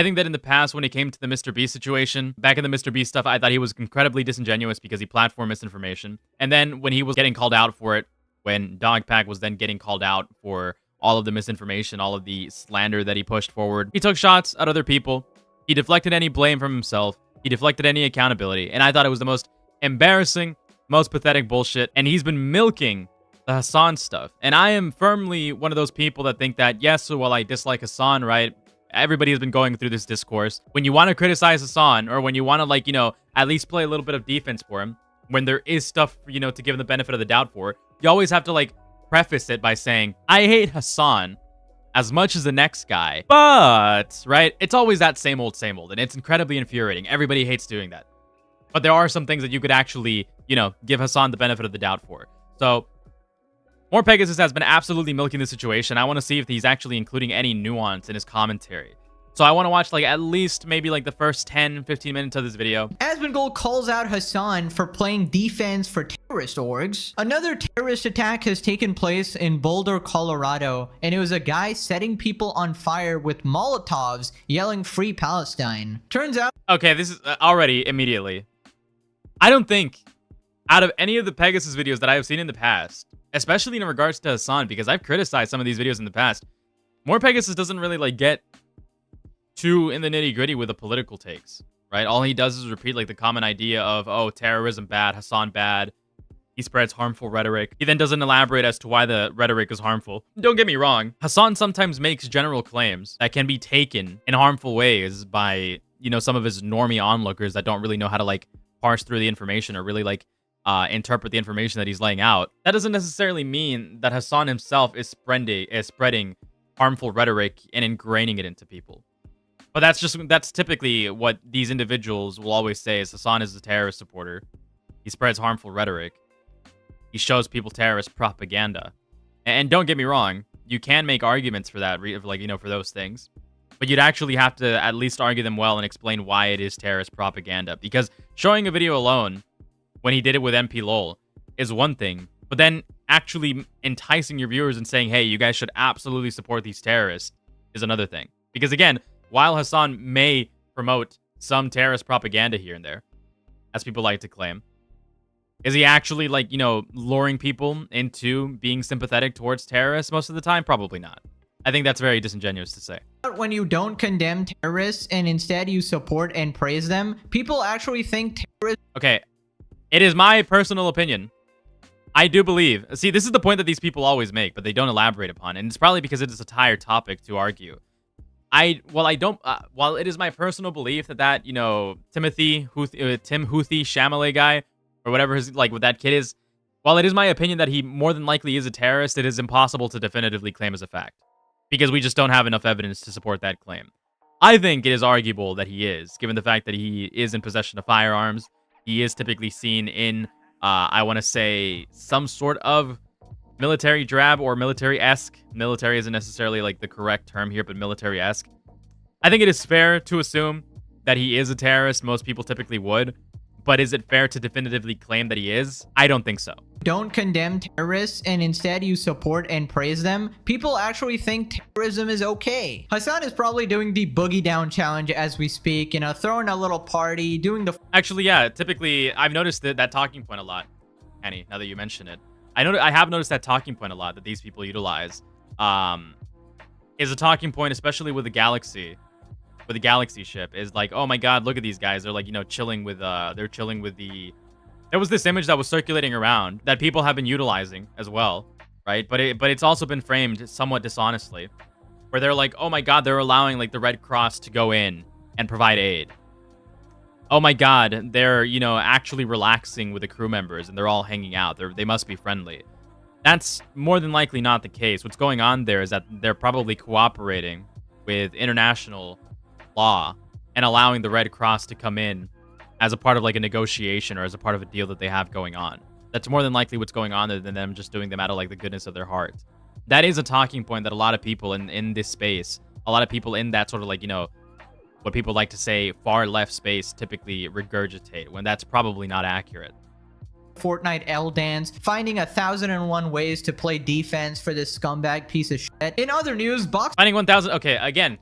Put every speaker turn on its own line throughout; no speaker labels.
I think that in the past, when it came to the Mr. Beast situation, back in the Mr. Beast stuff, I thought he was incredibly disingenuous because he platformed misinformation. And then when he was getting called out for it, when Dogpack was then getting called out for all of the misinformation, all of the slander that he pushed forward, he took shots at other people. He deflected any blame from himself. He deflected any accountability. And I thought it was the most embarrassing, most pathetic bullshit. And he's been milking the Hasan stuff. And I am firmly one of those people that think that, yes, while I dislike Hasan, right, everybody has been going through this discourse. When you want to criticize Hasan, or when you want to, like, you know, at least play a little bit of defense for him, when there is stuff, you know, to give him the benefit of the doubt for, you always have to, like, preface it by saying, I hate Hasan as much as the next guy, but, right, it's always that same old, and it's incredibly infuriating. Everybody hates doing that. But there are some things that you could actually, you know, give Hasan the benefit of the doubt for. So, MorePegasus has been absolutely milking the situation. I want to see if he's actually including any nuance in his commentary. So I want to watch, like, at least maybe, like, the first 10, 15 minutes of this video.
Asmongold calls out Hasan for playing defense for terrorist orgs. Another terrorist attack has taken place in Boulder, Colorado, and it was a guy setting people on fire with Molotovs, yelling "Free Palestine." Turns out...
Okay, this is already immediately. I don't think, out of any of the Pegasus videos that I have seen in the past, especially in regards to Hasan, because I've criticized some of these videos in the past, MorePegasus doesn't really, like, get too in the nitty-gritty with the political takes, right? All he does is repeat, like, the common idea of, oh, terrorism bad, Hasan bad. He spreads harmful rhetoric. He then doesn't elaborate as to why the rhetoric is harmful. Don't get me wrong, Hasan sometimes makes general claims that can be taken in harmful ways by, you know, some of his normie onlookers that don't really know how to, like, parse through the information or really, like, interpret the information that he's laying out. That doesn't necessarily mean that Hasan himself is spreading harmful rhetoric and ingraining it into people. But that's typically what these individuals will always say is Hasan is a terrorist supporter. He spreads harmful rhetoric. He shows people terrorist propaganda. And don't get me wrong, you can make arguments for that, like, you know, for those things. But you'd actually have to at least argue them well and explain why it is terrorist propaganda. Because showing a video alone, when he did it with MP LOL, is one thing. But then actually enticing your viewers and saying, hey, you guys should absolutely support these terrorists is another thing. Because again, while Hasan may promote some terrorist propaganda here and there, as people like to claim, is he actually, like, you know, luring people into being sympathetic towards terrorists most of the time? Probably not. I think that's very disingenuous to say.
When you don't condemn terrorists and instead you support and praise them, people actually think terrorists...
Okay, it is my personal opinion. I do believe... See, this is the point that these people always make, but they don't elaborate upon, and it's probably because it is a tired topic to argue. While it is my personal belief that you know, Tim Houthi Chalamet guy, or whatever his, like, what that kid is, while it is my opinion that he more than likely is a terrorist, it is impossible to definitively claim as a fact. Because we just don't have enough evidence to support that claim. I think it is arguable that he is, given the fact that he is in possession of firearms. He is typically seen in, I want to say, some sort of military drab or military-esque. Military isn't necessarily, like, the correct term here, but military-esque. I think it is fair to assume that he is a terrorist. Most people typically would. But is it fair to definitively claim that he is? I don't think so.
Don't condemn terrorists and instead you support and praise them, people actually think terrorism is okay. Hasan is probably doing the boogie down challenge as we speak, you know, throwing a little party, doing the...
Actually, yeah, typically, I've noticed that talking point a lot, Annie, now that you mention it. I have noticed that talking point a lot that these people utilize. Is a talking point, especially with the Galaxy. With the Galaxy ship, is like, oh my god, look at these guys. They're, like, you know, chilling with they're chilling with the... There was this image that was circulating around that people have been utilizing as well, right? But it's also been framed somewhat dishonestly, where they're like, oh my god, they're allowing, like, the Red Cross to go in and provide aid. Oh my god, they're, you know, actually relaxing with the crew members and they're all hanging out. They must be friendly. That's more than likely not the case. What's going on there is that they're probably cooperating with international law and allowing the Red Cross to come in as a part of, like, a negotiation or as a part of a deal that they have going on. That's more than likely what's going on other than them just doing them out of, like, the goodness of their heart. That is a talking point that a lot of people in this space, a lot of people in that sort of, like, you know, what people like to say far left space typically regurgitate, when that's probably not accurate.
Fortnite L-Dance, finding 1,001 ways to play defense for this scumbag piece of shit. In other news,
Finding 1,000... Okay, again,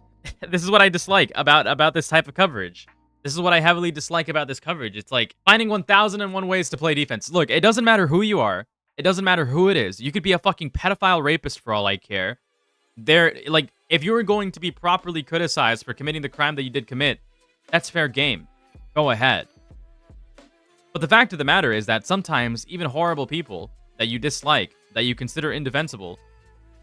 This is what I dislike about this type of coverage. This is what I heavily dislike about this coverage. It's like finding 1001 ways to play defense. Look, it doesn't matter who you are. It doesn't matter who it is. You could be a fucking pedophile rapist for all I care. Like, if you're going to be properly criticized for committing the crime that you did commit, that's fair game. Go ahead. But the fact of the matter is that sometimes even horrible people that you dislike, that you consider indefensible,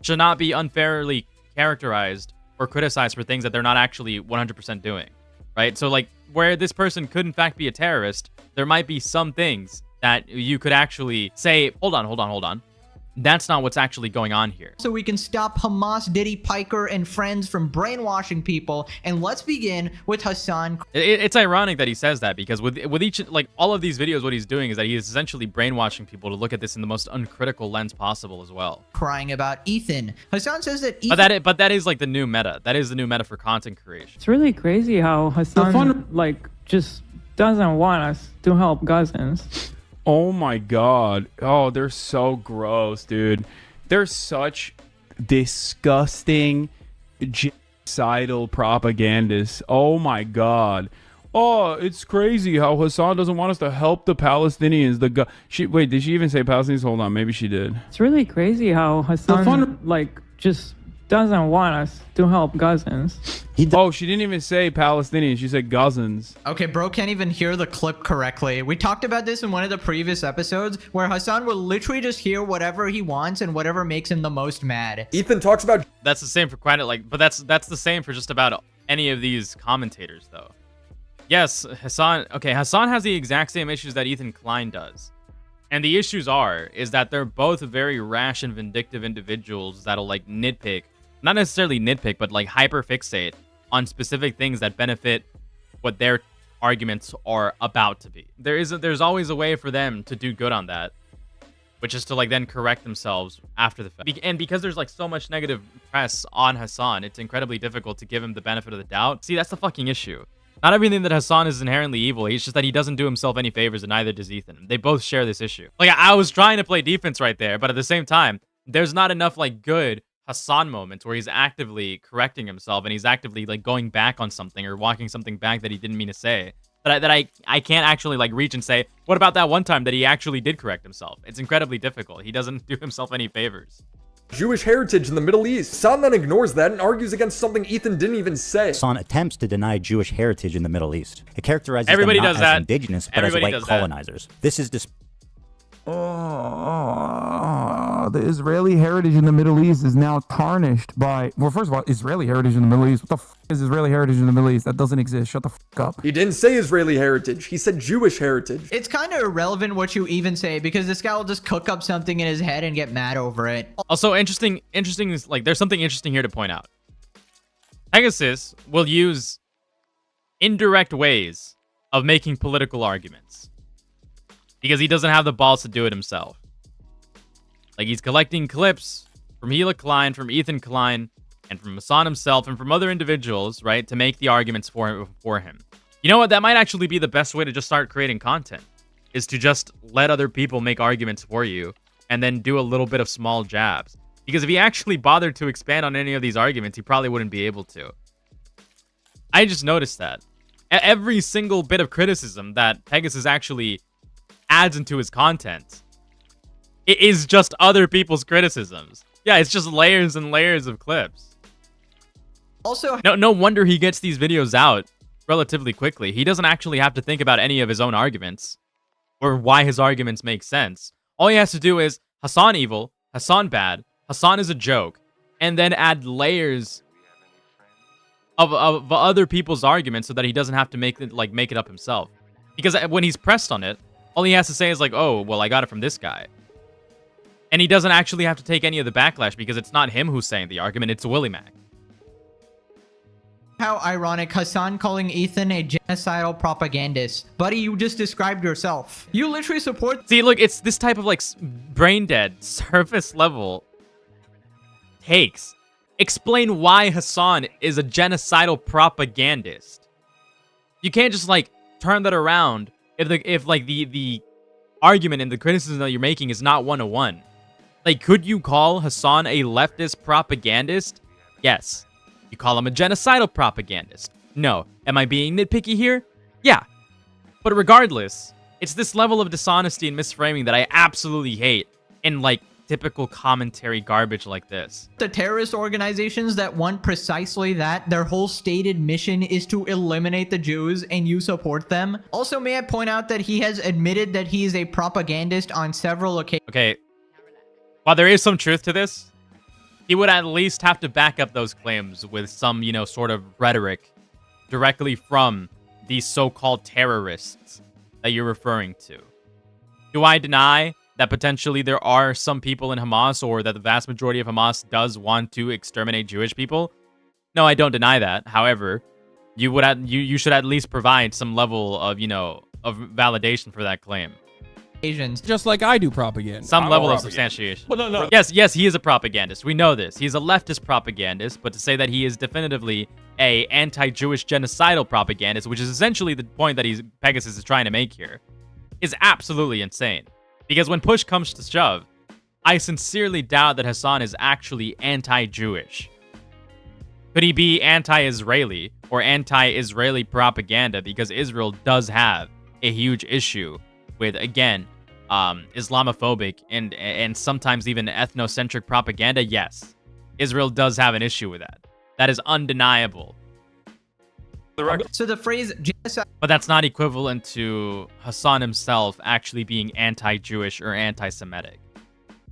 should not be unfairly characterized or criticized for things that they're not actually 100% doing, right? So, like, where this person could in fact be a terrorist, there might be some things that you could actually say, hold on. That's not what's actually going on here.
So we can stop Hamas, Diddy, Piker, and friends from brainwashing people. And let's begin with Hasan.
It's ironic that he says that, because with each, like, all of these videos, what he's doing is that he is essentially brainwashing people to look at this in the most uncritical lens possible as well.
Crying about Ethan. Hasan says that Ethan...
But that is like the new meta. That is the new meta for content creation.
It's really crazy how Hasan like just doesn't want us to help Gazans.
Oh my god. Oh, they're so gross, dude. They're such disgusting genocidal propagandists. Oh my god. Oh, it's crazy how Hasan doesn't want us to help the Palestinians. Wait, did she even say Palestinians? Hold on, maybe she did.
It's really crazy how Hasan like just doesn't want us to help Gazans.
Oh, she didn't even say Palestinians. She said Gazans.
Okay, bro can't even hear the clip correctly. We talked about this in one of the previous episodes where Hasan will literally just hear whatever he wants and whatever makes him the most mad.
Ethan talks about...
That's the same for quite like, but that's the same for just about any of these commentators, though. Yes, Hasan has the exact same issues that Ethan Klein does. And the issues is that they're both very rash and vindictive individuals that'll, like, nitpick. Not necessarily nitpick, but, like, hyperfixate on specific things that benefit what their arguments are about to be. There's always a way for them to do good on that, which is to, like, then correct themselves after the fact. And because there's, like, so much negative press on Hasan, it's incredibly difficult to give him the benefit of the doubt. See, that's the fucking issue. Not everything that Hasan is inherently evil. It's just that he doesn't do himself any favors, and neither does Ethan. They both share this issue. Like, I was trying to play defense right there, but at the same time, there's not enough, like, good Hasan moments where he's actively correcting himself and he's actively, like, going back on something or walking something back that he didn't mean to say. That I can't actually, like, reach and say, what about that one time that he actually did correct himself? It's incredibly difficult. He doesn't do himself any favors.
Jewish heritage in the Middle East. Hasan then ignores that and argues against something Ethan didn't even say.
Hasan attempts to deny Jewish heritage in the Middle East. It characterizes
Everybody
them
does
not as
that.
indigenous, but
Everybody
as white
does that.
colonizers. This is
the Israeli heritage in the Middle East is now tarnished by... Well, first of all, Israeli heritage in the Middle East. What the f*** is Israeli heritage in the Middle East? That doesn't exist. Shut the f*** up.
He didn't say Israeli heritage. He said Jewish heritage.
It's kind of irrelevant what you even say because this guy will just cook up something in his head and get mad over it.
Also, interesting is, like, there's something interesting here to point out. Pegasus will use indirect ways of making political arguments because he doesn't have the balls to do it himself. Like, he's collecting clips from Hila Klein, from Ethan Klein, and from Hasan himself, and from other individuals, right, to make the arguments for him. You know what? That might actually be the best way to just start creating content, is to just let other people make arguments for you, and then do a little bit of small jabs. Because if he actually bothered to expand on any of these arguments, he probably wouldn't be able to. I just noticed that. Every single bit of criticism that Pegasus actually adds into his content, it is just other people's criticisms. Yeah, it's just layers and layers of clips.
Also,
no wonder he gets these videos out relatively quickly. He doesn't actually have to think about any of his own arguments or why his arguments make sense. All he has to do is Hasan evil, Hasan bad, Hasan is a joke, and then add layers of other people's arguments so that he doesn't have to make it up himself. Because when he's pressed on it, all he has to say is like, oh, well, I got it from this guy. And he doesn't actually have to take any of the backlash because it's not him who's saying the argument, it's Willie Mac.
how ironic, Hasan calling Ethan a genocidal propagandist. Buddy, you just described yourself. You literally support...
See, look, it's this type of, like, brain-dead, surface-level takes. Explain why Hasan is a genocidal propagandist. You can't just, like, turn that around if the argument and the criticism that you're making is not one-to-one. Like, could you call Hasan a leftist propagandist? Yes. You call him a genocidal propagandist. No. Am I being nitpicky here? Yeah. But regardless, it's this level of dishonesty and misframing that I absolutely hate in, like, typical commentary garbage like this.
The terrorist organizations that want precisely that, their whole stated mission is to eliminate the Jews, and you support them. Also, may I point out that he has admitted that he is a propagandist on several occasions.
Okay, while there is some truth to this, he would at least have to back up those claims with some, you know, sort of rhetoric directly from these so-called terrorists that you're referring to. Do I deny that potentially there are some people in Hamas, or that the vast majority of Hamas does want to exterminate Jewish people? No, I don't deny that. However, you should at least provide some level of, you know, of validation for that claim.
Just like I do propaganda.
Some level of substantiation.
Well, no.
Yes, he is a propagandist. We know this. He's a leftist propagandist, but to say that he is definitively a anti-Jewish genocidal propagandist, which is essentially the point that Pegasus is trying to make here, is absolutely insane. Because when push comes to shove, I sincerely doubt that Hasan is actually anti-Jewish. Could he be anti-Israeli or anti-Israeli propaganda? Because Israel does have a huge issue with, again, Islamophobic and sometimes even ethnocentric propaganda. Yes, Israel does have an issue with that. That is undeniable.
So the phrase genocide,
But that's not equivalent to Hasan himself actually being anti-Jewish or anti-Semitic.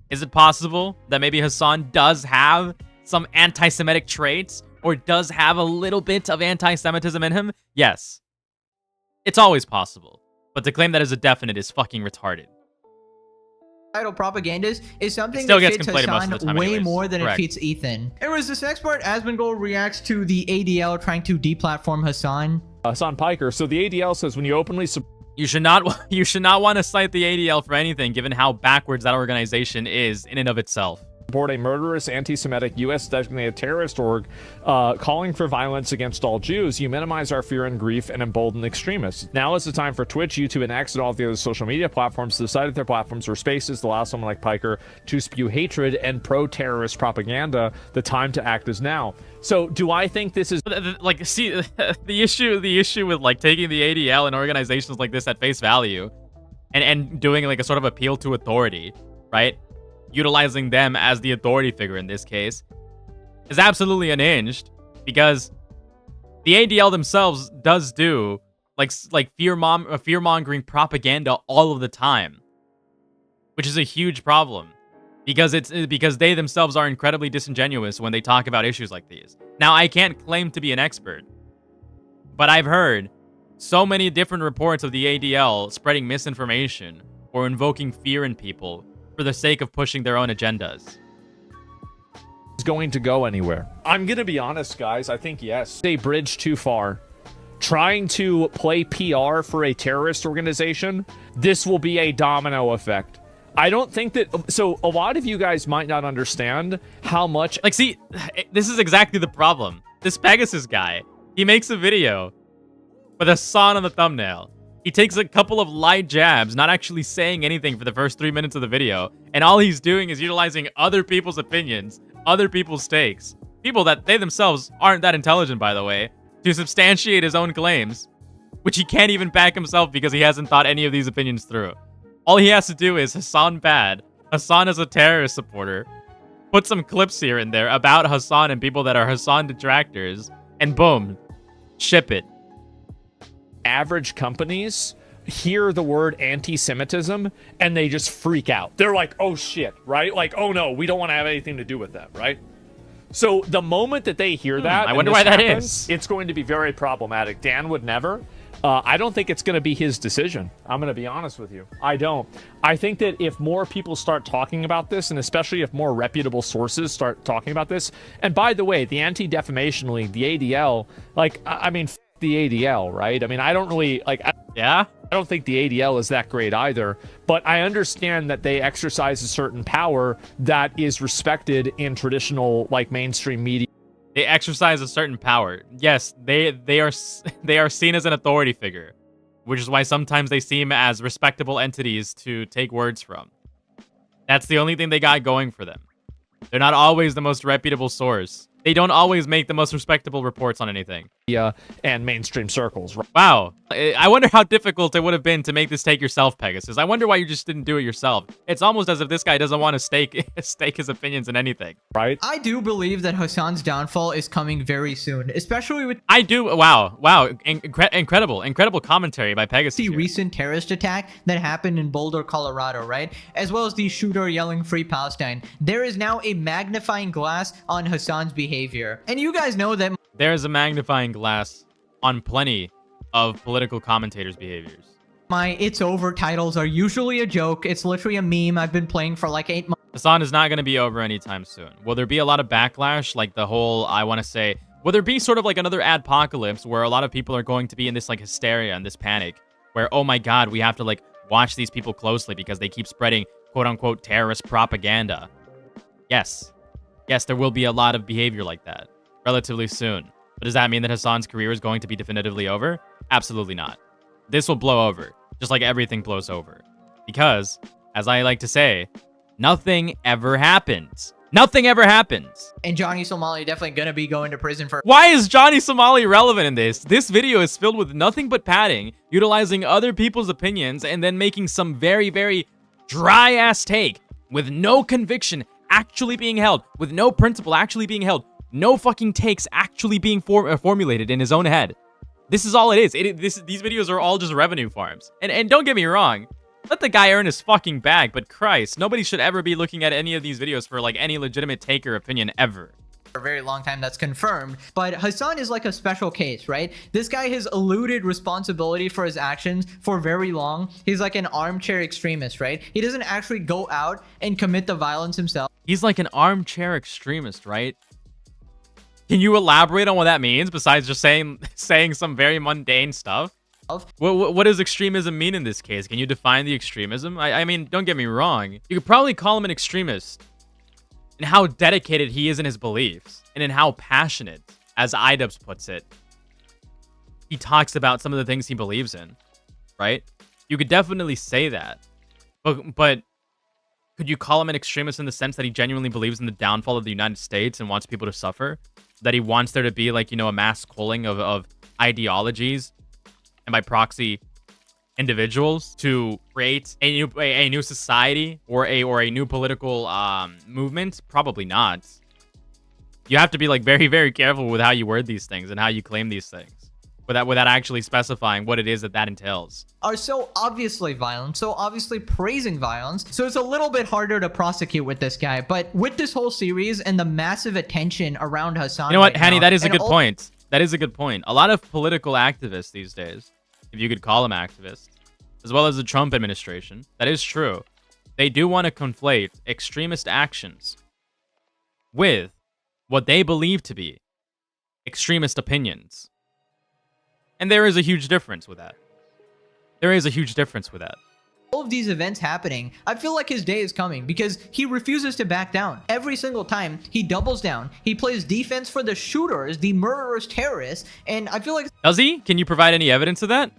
Is it possible that maybe Hasan does have some anti-Semitic traits, or does have a little bit of anti-Semitism in him? Yes. It's always possible. But to claim that as a definite is fucking retarded.
propagandist is something
Still
that
gets
fits
conflated most of
Hasan
the time
way
anyways.
more than
Correct.
it fits Ethan. Anyways, this next part, Asmongold reacts to the ADL trying to deplatform Hasan.
Hasan Piker. So the ADL says when you openly
You should not want to cite the ADL for anything, given how backwards that organization is in and of itself.
support a murderous, anti-Semitic, U.S.-designated terrorist org calling for violence against all Jews, you minimize our fear and grief and embolden extremists. Now is the time for Twitch, YouTube, and X and all the other social media platforms to decide if their platforms or spaces to allow someone like Piker to spew hatred and pro-terrorist propaganda. The time to act is now. So, do I think this is
like, see, the issue with like taking the ADL and organizations like this at face value, and doing like a sort of appeal to authority, right? Utilizing them as the authority figure in this case is absolutely unhinged, because the ADL themselves does do like fear-mongering propaganda all of the time, which is a huge problem, because they themselves are incredibly disingenuous when they talk about issues like these. Now, I can't claim to be an expert, but I've heard so many different reports of the ADL spreading misinformation or invoking fear in people for the sake of pushing their own agendas.
going to go anywhere? I'm going to be honest, guys. I think yes. They bridge too far. Trying to play PR for a terrorist organization, this will be a domino effect. I don't think that... So, a lot of you guys might not understand how much...
Like, see, this is exactly the problem. This Pegasus guy, he makes a video with Hasan on the thumbnail. He takes a couple of light jabs, not actually saying anything for the first 3 minutes of the video, and all he's doing is utilizing other people's opinions, other people's takes, people that they themselves aren't that intelligent, by the way, to substantiate his own claims, which he can't even back himself because he hasn't thought any of these opinions through. All he has to do is Hasan bad, Hasan is a terrorist supporter, put some clips here and there about Hasan and people that are Hasan detractors, and boom, ship it.
Average companies hear the word anti-Semitism and they just freak out. They're like, oh shit, right? Like, oh no, we don't want to have anything to do with that, right? So the moment that they hear that,
I wonder why that is.
It's going to be very problematic. Dan would never. I don't think it's going to be his decision. I'm going to be honest with you. I don't. I think that if more people start talking about this, and especially if more reputable sources start talking about this, and by the way, the Anti-Defamation League, the ADL, like, I mean, the ADL, right? I mean, I don't really, like, I don't think the ADL is that great either, but I understand that they exercise a certain power that is respected in traditional, like, mainstream media.
They exercise a certain power. Yes, they are seen as an authority figure, which is why sometimes they seem as respectable entities to take words from. That's the only thing they got going for them. They're not always the most reputable source. They don't always make the most respectable reports on anything.
Yeah, and mainstream circles.
Wow. I wonder how difficult it would have been to make this take yourself, Pegasus. I wonder why you just didn't do it yourself. It's almost as if this guy doesn't want to stake his opinions in anything.
Right?
I do believe that Hasan's downfall is coming very soon, especially with
I do. Wow. Incredible commentary by Pegasus.
the
here.
recent terrorist attack that happened in Boulder, Colorado, right? As well as the shooter yelling Free Palestine. There is now a magnifying glass on Hasan's behavior. And you guys know that
There's a magnifying glass on plenty of political commentators' behaviors.
my "It's Over" titles are usually a joke. It's literally a meme I've been playing for like 8 months.
Hasan is not going to be over anytime soon. Will there be a lot of backlash? Like the whole, I want to say, will there be sort of like another adpocalypse where a lot of people are going to be in this like hysteria and this panic where, oh my God, we have to like watch these people closely because they keep spreading quote unquote terrorist propaganda? Yes. Yes, there will be a lot of behavior like that relatively soon. But does that mean that Hasan's career is going to be definitively over? Absolutely not. This will blow over, just like everything blows over. Because, as I like to say, nothing ever happens. Nothing ever happens.
And Johnny Somali definitely gonna be going to prison for.
Why is Johnny Somali relevant in this? This video is filled with nothing but padding, utilizing other people's opinions, and then making some very, very dry-ass take with no conviction actually being held, with no principle actually being held, no fucking takes actually being formulated in his own head. This is all it is. These videos are all just revenue farms. And don't get me wrong, let the guy earn his fucking bag, but Christ, nobody should ever be looking at any of these videos for like any legitimate take or opinion ever.
For a very long time, that's confirmed. But Hasan is like a special case, right? This guy has eluded responsibility for his actions for very long. He's like an armchair extremist, right? He doesn't actually go out and commit the violence himself.
He's like an armchair extremist, right? Can you elaborate on what that means besides just saying some very mundane stuff? What does extremism mean in this case? Can you define the extremism? I mean, don't get me wrong. You could probably call him an extremist in how dedicated he is in his beliefs and in how passionate, as Idubbbz puts it, he talks about some of the things he believes in, right? You could definitely say that. But could you call him an extremist in the sense that he genuinely believes in the downfall of the United States and wants people to suffer? That he wants there to be like, you know, a mass culling of ideologies and by proxy individuals to create a new society or a new political movement? Probably not. You have to be like very, very careful with how you word these things and how you claim these things without actually specifying what it is that entails.
Are so obviously violent, so obviously praising violence. So it's a little bit harder to prosecute with this guy. But with this whole series and the massive attention around Hasan,
you know what,
right
Hanny,
now,
that is a
and
good
all-
point. That is a good point. A lot of political activists these days, if you could call them activists, as well as the Trump administration, that is true. They do want to conflate extremist actions with what they believe to be extremist opinions. And there is a huge difference with that. There is a huge difference with that.
All of these events happening, I feel like his day is coming because he refuses to back down. Every single time, he doubles down. He plays defense for the shooters, the murderers, terrorists, and I feel like
Does he? Can you provide any evidence of that?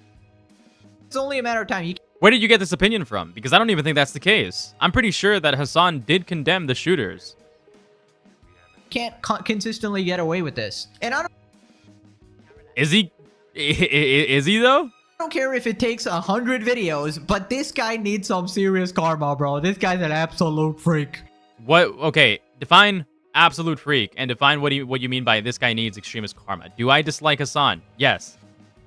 it's only a matter of time. You
Where did you get this opinion from? Because I don't even think that's the case. I'm pretty sure that Hasan did condemn the shooters.
can't consistently get away with this. And I
Is he? Is he though?
don't care if it takes 100 videos, but this guy needs some serious karma, bro. This guy's an absolute freak.
What? Okay, define absolute freak and define what you mean by this guy needs extremist karma. Do I dislike Hasan? Yes.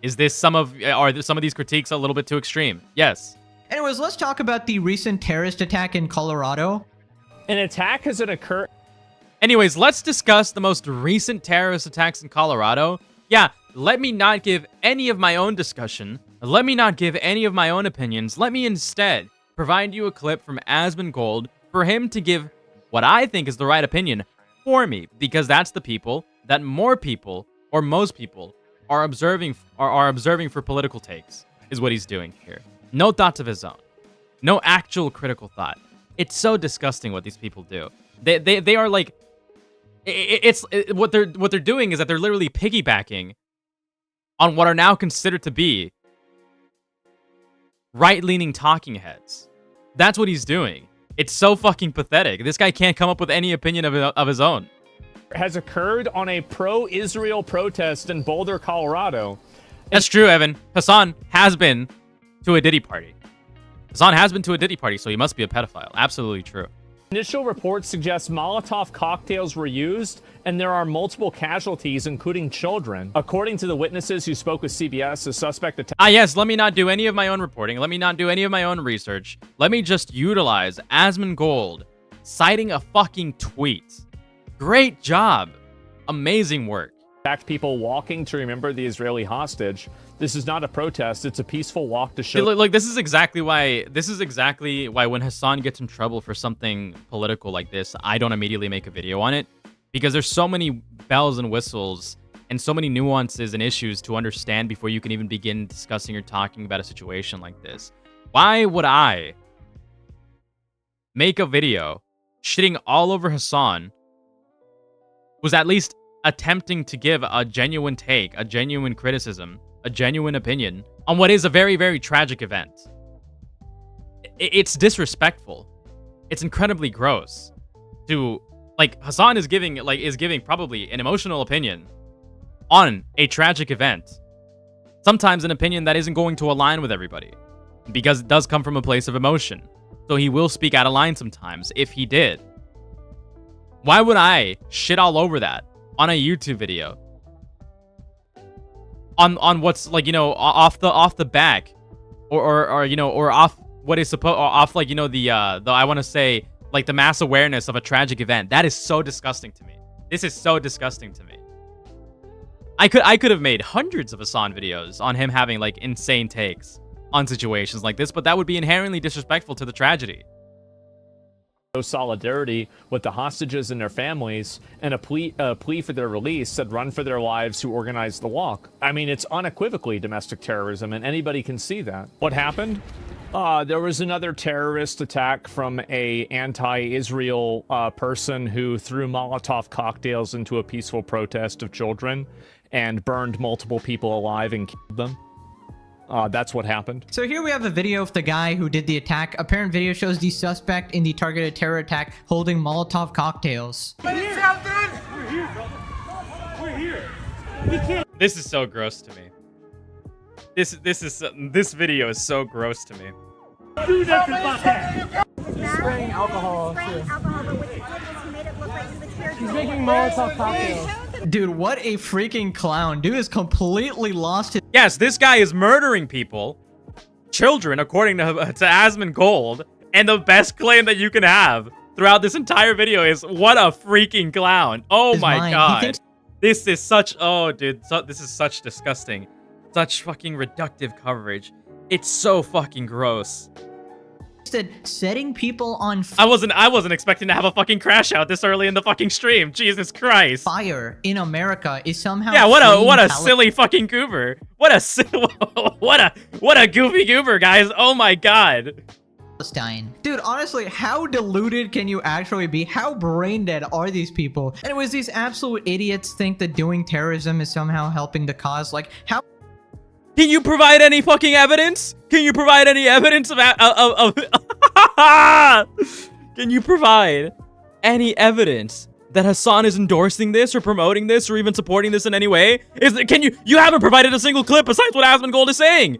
Is this are some of these critiques a little bit too extreme? Yes.
Anyways, let's talk about the recent terrorist attack in Colorado.
An attack has occurred.
Anyways, let's discuss the most recent terrorist attacks in Colorado. Yeah, let me not give any of my own discussion. Let me not give any of my own opinions. Let me instead provide you a clip from Asmongold for him to give what I think is the right opinion for me, because that's the people that more people or most people are observing for political takes, is what he's doing here. No thoughts of his own. No actual critical thought. It's so disgusting what these people do. They are like, what they're doing is that they're literally piggybacking on what are now considered to be right-leaning talking heads. That's what he's doing. It's so fucking pathetic. This guy can't come up with any opinion of his own.
has occurred on a pro-Israel protest in Boulder, Colorado.
That's true, Evan. Hasan has been to a Diddy party. Hasan has been to a Diddy party, so he must be a pedophile. Absolutely true.
Initial reports suggest Molotov cocktails were used, and there are multiple casualties, including children. According to the witnesses who spoke with CBS, the suspect attacked...
Yes, let me not do any of my own reporting. Let me not do any of my own research. Let me just utilize Asmongold citing a fucking tweet. Great job. Amazing work.
Attacked people walking to remember the Israeli hostage. This is not a protest. It's a peaceful walk to show...
Like, this is exactly why when Hasan gets in trouble for something political like this, I don't immediately make a video on it. Because there's so many bells and whistles and so many nuances and issues to understand before you can even begin discussing or talking about a situation like this. Why would I make a video shitting all over Hasan, who's at least attempting to give a genuine take, a genuine criticism, a genuine opinion on what is a very, very tragic event? It's disrespectful. It's incredibly gross to... Like, Hasan is giving probably an emotional opinion on a tragic event. Sometimes an opinion that isn't going to align with everybody, because it does come from a place of emotion. So he will speak out of line sometimes, if he did. Why would I shit all over that on a YouTube video? On what's, like, you know, off the back, or you know, or off what is supposed, off, like, you know, the I want to say, like, the mass awareness of a tragic event. That is so disgusting to me. This is so disgusting to me. I could have made hundreds of Hasan videos on him having, like, insane takes on situations like this, but that would be inherently disrespectful to the tragedy.
Solidarity with the hostages and their families, and a plea for their release, said run for their lives who organized the walk. I mean, it's unequivocally domestic terrorism, and anybody can see that. What happened? There was another terrorist attack from a anti-Israel person who threw Molotov cocktails into a peaceful protest of children and burned multiple people alive and killed them. That's what happened.
So here we have a video of the guy who did the attack. Apparent video shows the suspect in the targeted terror attack holding Molotov cocktails.
We're here, brother. We're here. We can't. This is so gross to me. This video is so gross to me.
Do nothing about that. He's spraying alcohol.
Spraying alcohol, but what he did was he made it look like he was here.
He's making Molotov cocktails.
Dude, what a freaking clown. Dude is completely lost his...
Yes, this guy is murdering people, children, according to Asmongold, and the best claim that you can have throughout this entire video is, what a freaking clown. Oh my god. This is such... Oh, dude. This is such disgusting. Such fucking reductive coverage. It's so fucking gross.
Setting people on
I wasn't expecting to have a fucking crash out this early in the fucking stream. Jesus Christ.
Fire in America is somehow...
Yeah, what a silly fucking goober. What a goofy goober, guys. Oh my god.
Palestine. Dude, honestly, how deluded can you actually be? How brain dead are these people? Anyways, these absolute idiots think that doing terrorism is somehow helping the cause. Like, how...
Can you provide any fucking evidence? Can you provide any evidence of Can you provide any evidence that Hasan is endorsing this or promoting this or even supporting this in any way? You haven't provided a single clip besides what Asmongold is saying.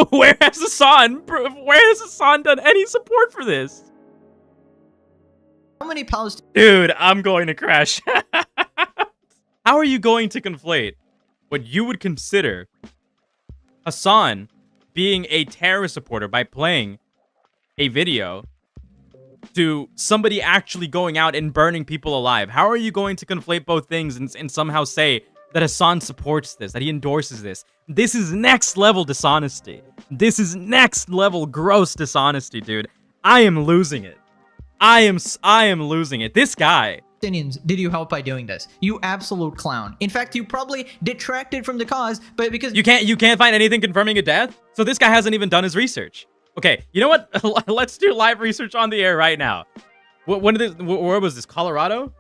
Where has Hasan done any support for this?
How many Palestinians?
Dude, I'm going to crash. How are you going to conflate what you would consider Hasan being a terrorist supporter by playing a video to somebody actually going out and burning people alive? How are you going to conflate both things and somehow say that Hasan supports this, that he endorses this? This is next level dishonesty. This is next level gross dishonesty, dude. I am losing it. I am losing it. This guy.
Did you help by doing this? You absolute clown. In fact, you probably detracted from the cause, but because
you can't find anything confirming a death. So this guy hasn't even done his research. Okay, you know what? Let's do live research on the air right now. Where was this? Colorado?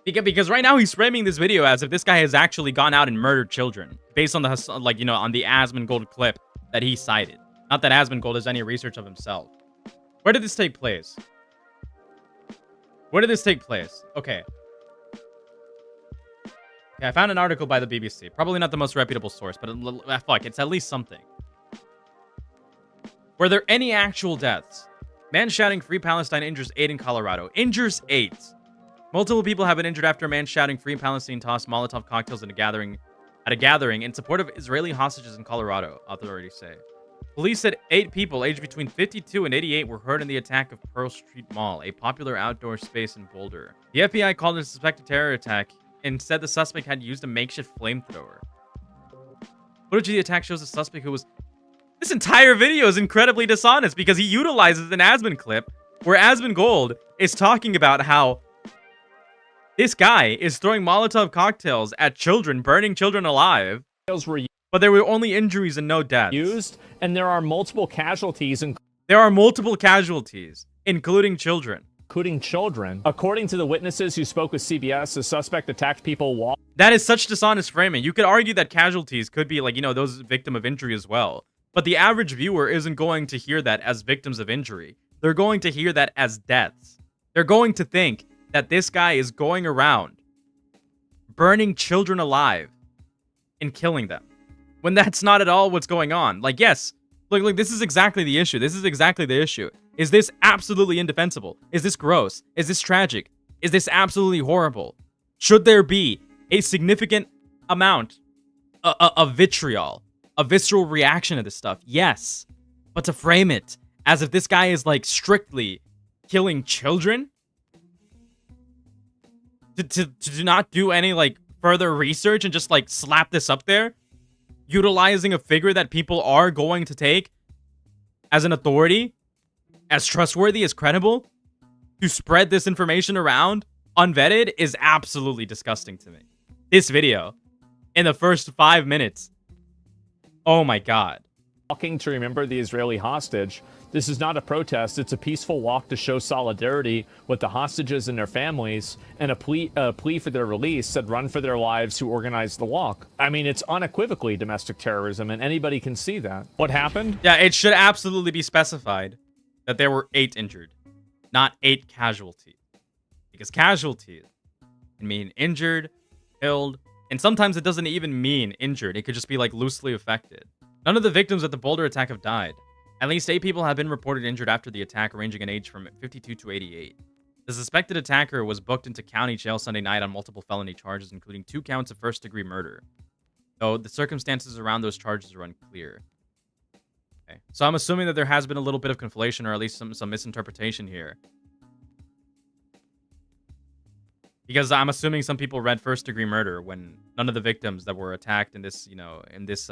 Because right now he's framing this video as if this guy has actually gone out and murdered children based on the, like, you know, on the Asmongold clip that he cited. Not that Asmongold does any research of himself. Where did this take place? Where did this take place? Okay. I found an article by the BBC. Probably not the most reputable source, but fuck, it's at least something. Were there any actual deaths? Man shouting Free Palestine injures 8 in Colorado. Injures 8. Multiple people have been injured after a man shouting Free Palestine tossed Molotov cocktails at a gathering in support of Israeli hostages in Colorado, authorities say. Police said 8 people aged between 52 and 88 were hurt in the attack of Pearl Street Mall, a popular outdoor space in Boulder. The FBI called it a suspected terror attack and said the suspect had used a makeshift flamethrower. Footage of the attack shows a suspect who was... This entire video is incredibly dishonest because he utilizes an Asmon clip where Asmongold is talking about how this guy is throwing Molotov cocktails at children, burning children alive, but there were only injuries and no deaths.
And there are multiple casualties.
There are multiple casualties, including children.
According to the witnesses who spoke with CBS, the suspect attacked people
That is such dishonest framing. You could argue that casualties could be like, you know, those victim of injury as well. But the average viewer isn't going to hear that as victims of injury. They're going to hear that as deaths. They're going to think that this guy is going around burning children alive and killing them, when that's not at all what's going on. Like, yes, look, this is exactly the issue. This is exactly the issue. Is this absolutely indefensible? Is this gross? Is this tragic? Is this absolutely horrible? Should there be a significant amount of vitriol, a visceral reaction to this stuff? Yes. But to frame it as if this guy is, like, strictly killing children? To not do any, like, further research and just, like, slap this up there? Utilizing a figure that people are going to take as an authority, as trustworthy, as credible, to spread this information around unvetted is absolutely disgusting to me. This video, in the first 5 minutes, oh my god.
Walking to remember the Israeli hostage. This is not a protest. It's a peaceful walk to show solidarity with the hostages and their families, and a plea for their release, said Run for Their Lives, who organized the walk. I mean, it's unequivocally domestic terrorism, and anybody can see that. What happened?
Yeah, it should absolutely be specified that there were 8 injured, not 8 casualties. Because casualties can mean injured, killed, and sometimes it doesn't even mean injured. It could just be, like, loosely affected. None of the victims at the Boulder attack have died. At least 8 people have been reported injured after the attack, ranging in age from 52 to 88. The suspected attacker was booked into county jail Sunday night on multiple felony charges, including 2 counts of first-degree murder, though the circumstances around those charges are unclear. Okay. So I'm assuming that there has been a little bit of conflation, or at least some misinterpretation here. Because I'm assuming some people read first-degree murder when none of the victims that were attacked in this, you know, in this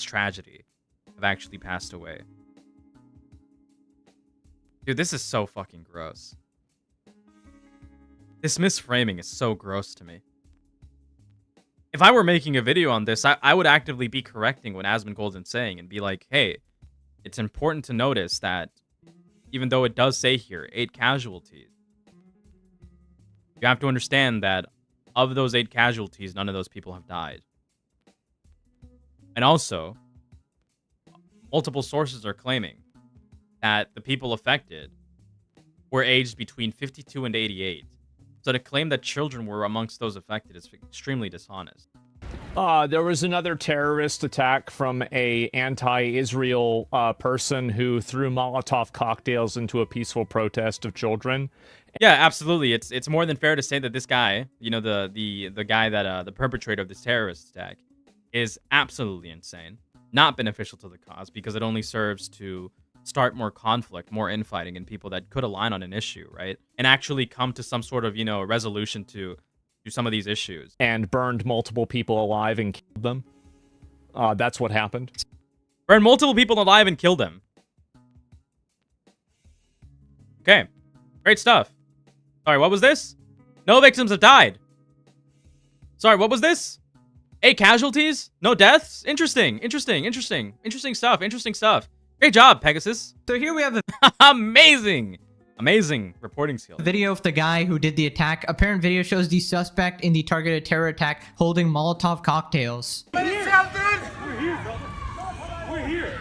tragedy have actually passed away. Dude, this is so fucking gross. This misframing is so gross to me. If I were making a video on this, I would actively be correcting what Asmongold's saying and be like, hey, it's important to notice that even though it does say here 8 casualties, you have to understand that of those 8 casualties, none of those people have died. And also, multiple sources are claiming that the people affected were aged between 52 and 88. So to claim that children were amongst those affected is extremely dishonest.
There was another terrorist attack from a anti-Israel person who threw Molotov cocktails into a peaceful protest of children.
Yeah, absolutely. It's more than fair to say that this guy, you know, the guy that the perpetrator of this terrorist attack, is absolutely insane. Not beneficial to the cause because it only serves to start more conflict, more infighting, and people that could align on an issue, right? And actually come to some sort of, you know, resolution to some of these issues.
And burned multiple people alive and killed them. That's what happened.
Burned multiple people alive and killed them. Okay. Great stuff. Sorry, what was this? No victims have died. Sorry, what was this? 8 casualties? No deaths? Interesting stuff. Great job, Pegasus.
So here we have a
amazing reporting skills.
Video of the guy who did the attack. Apparent video shows the suspect in the targeted terror attack holding Molotov cocktails.
We're here, bro. We're here.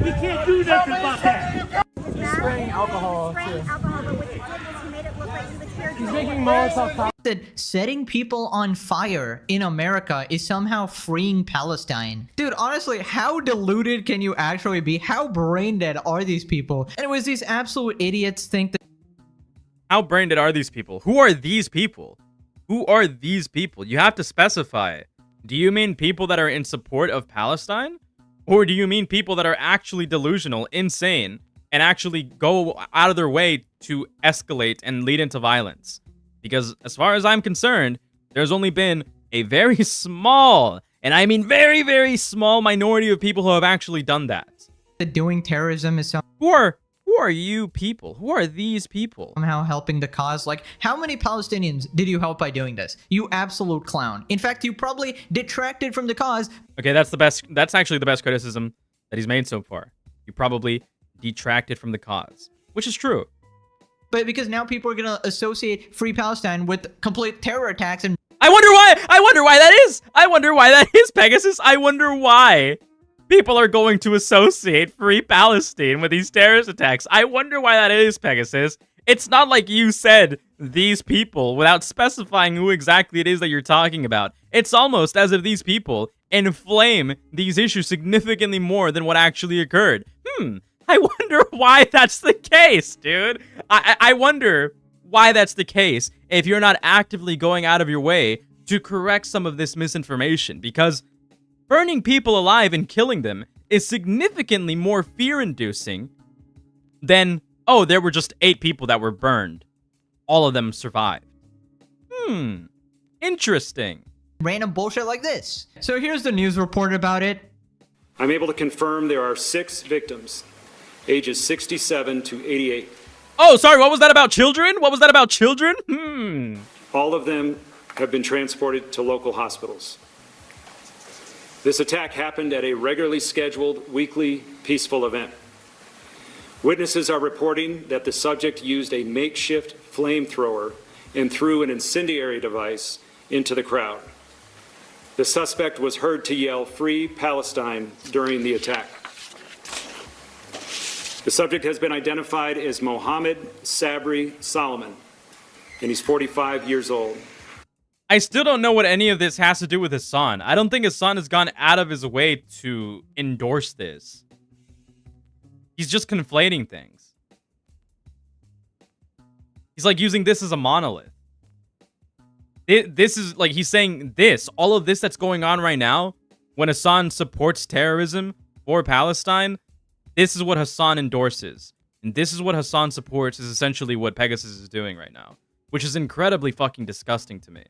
We can't do nothing about that.
spraying alcohol,
spraying
too.
alcohol, but what he did was he made it look like he was here.
He's making Molotov cocktails.
That setting people on fire in America is somehow freeing Palestine. Dude, honestly, how deluded can you actually be? How brain dead are these people? And it was these absolute idiots think that.
How brain dead are these people? Who are these people? Who are these people? You have to specify. Do you mean people that are in support of Palestine? Or do you mean people that are actually delusional, insane, and actually go out of their way to escalate and lead into violence? Because as far as I'm concerned, there's only been a very small, and I mean very, very small minority of people who have actually done that.
Doing terrorism is
Who are you people? Who are these people?
somehow helping the cause. Like, how many Palestinians did you help by doing this? You absolute clown. In fact, you probably detracted from the cause.
Okay, that's the best. That's actually the best criticism that he's made so far. You probably detracted from the cause, which is true.
But because now people are going to associate Free Palestine with complete terror attacks and
I wonder why. I wonder why that is. I wonder why that is, Pegasus. I wonder why people are going to associate Free Palestine with these terrorist attacks. I wonder why that is, Pegasus. It's not like you said these people without specifying who exactly it is that you're talking about. It's almost as if these people inflame these issues significantly more than what actually occurred. I wonder why that's the case, dude. I wonder why that's the case if you're not actively going out of your way to correct some of this misinformation, because burning people alive and killing them is significantly more fear-inducing than, oh, there were just 8 people that were burned. All of them survived. Interesting.
random bullshit like this. So here's the news report about it.
I'm able to confirm there are 6 victims, ages 67 to 88.
Oh, sorry, what was that about children? What was that about children?
All of them have been transported to local hospitals. This attack happened at a regularly scheduled weekly peaceful event. Witnesses are reporting that the subject used a makeshift flamethrower and threw an incendiary device into the crowd. The suspect was heard to yell, "Free Palestine," during the attack. The subject has been identified as Mohammed Sabri Solomon, and he's 45 years old.
I still don't know what any of this has to do with Hasan. I don't think Hasan has gone out of his way to endorse this. He's just conflating things. He's like using this as a monolith. This is like, he's saying this, all of this that's going on right now, when Hasan supports terrorism for Palestine, this is what Hasan endorses. And this is what Hasan supports is essentially what Pegasus is doing right now, which is incredibly fucking disgusting to me.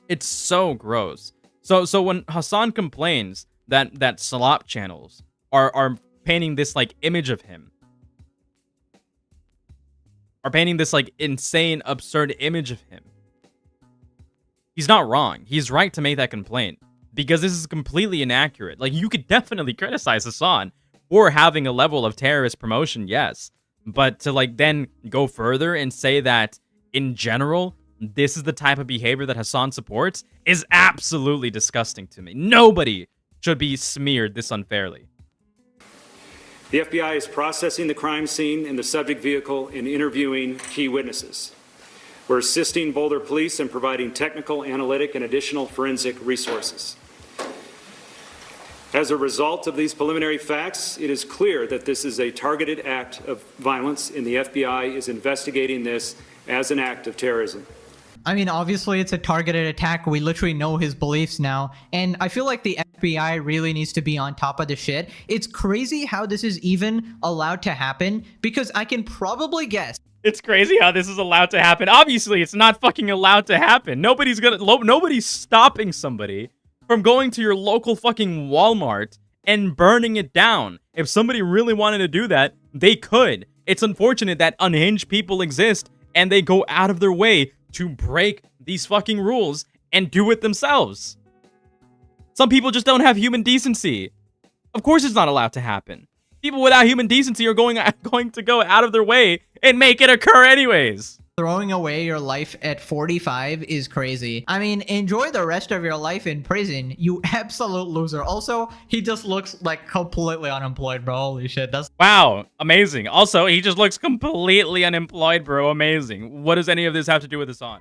It's so gross. So when Hasan complains that slop channels are painting this like image of him, are painting this like insane, absurd image of him, he's not wrong. He's right to make that complaint, because this is completely inaccurate. Like, you could definitely criticize Hasan for having a level of terrorist promotion, yes, but to like then go further and say that in general this is the type of behavior that Hasan supports is absolutely disgusting to me. Nobody should be smeared this unfairly.
The FBI is processing the crime scene and the subject vehicle and interviewing key witnesses. We're assisting Boulder Police in providing technical, analytic, and additional forensic resources. As a result of these preliminary facts, it is clear that this is a targeted act of violence, and the FBI is investigating this as an act of terrorism.
I mean, obviously it's a targeted attack. We literally know his beliefs now. And I feel like the FBI really needs to be on top of the shit. It's crazy how this is even allowed to happen, because I can probably guess.
It's crazy how this is allowed to happen. Obviously, it's not fucking allowed to happen. Nobody's stopping somebody from going to your local fucking Walmart and burning it down. If somebody really wanted to do that, they could. It's unfortunate that unhinged people exist and they go out of their way to break these fucking rules and do it themselves. Some people just don't have human decency. Of course it's not allowed to happen. People without human decency are going to go out of their way and make it occur anyways.
throwing away your life at 45 is crazy. I mean, enjoy the rest of your life in prison, you absolute loser. Also, he just looks like completely unemployed, bro. Holy shit, that's
Wow, amazing. Also, he just looks completely unemployed, bro. Amazing. What does any of this have to do with Hasan?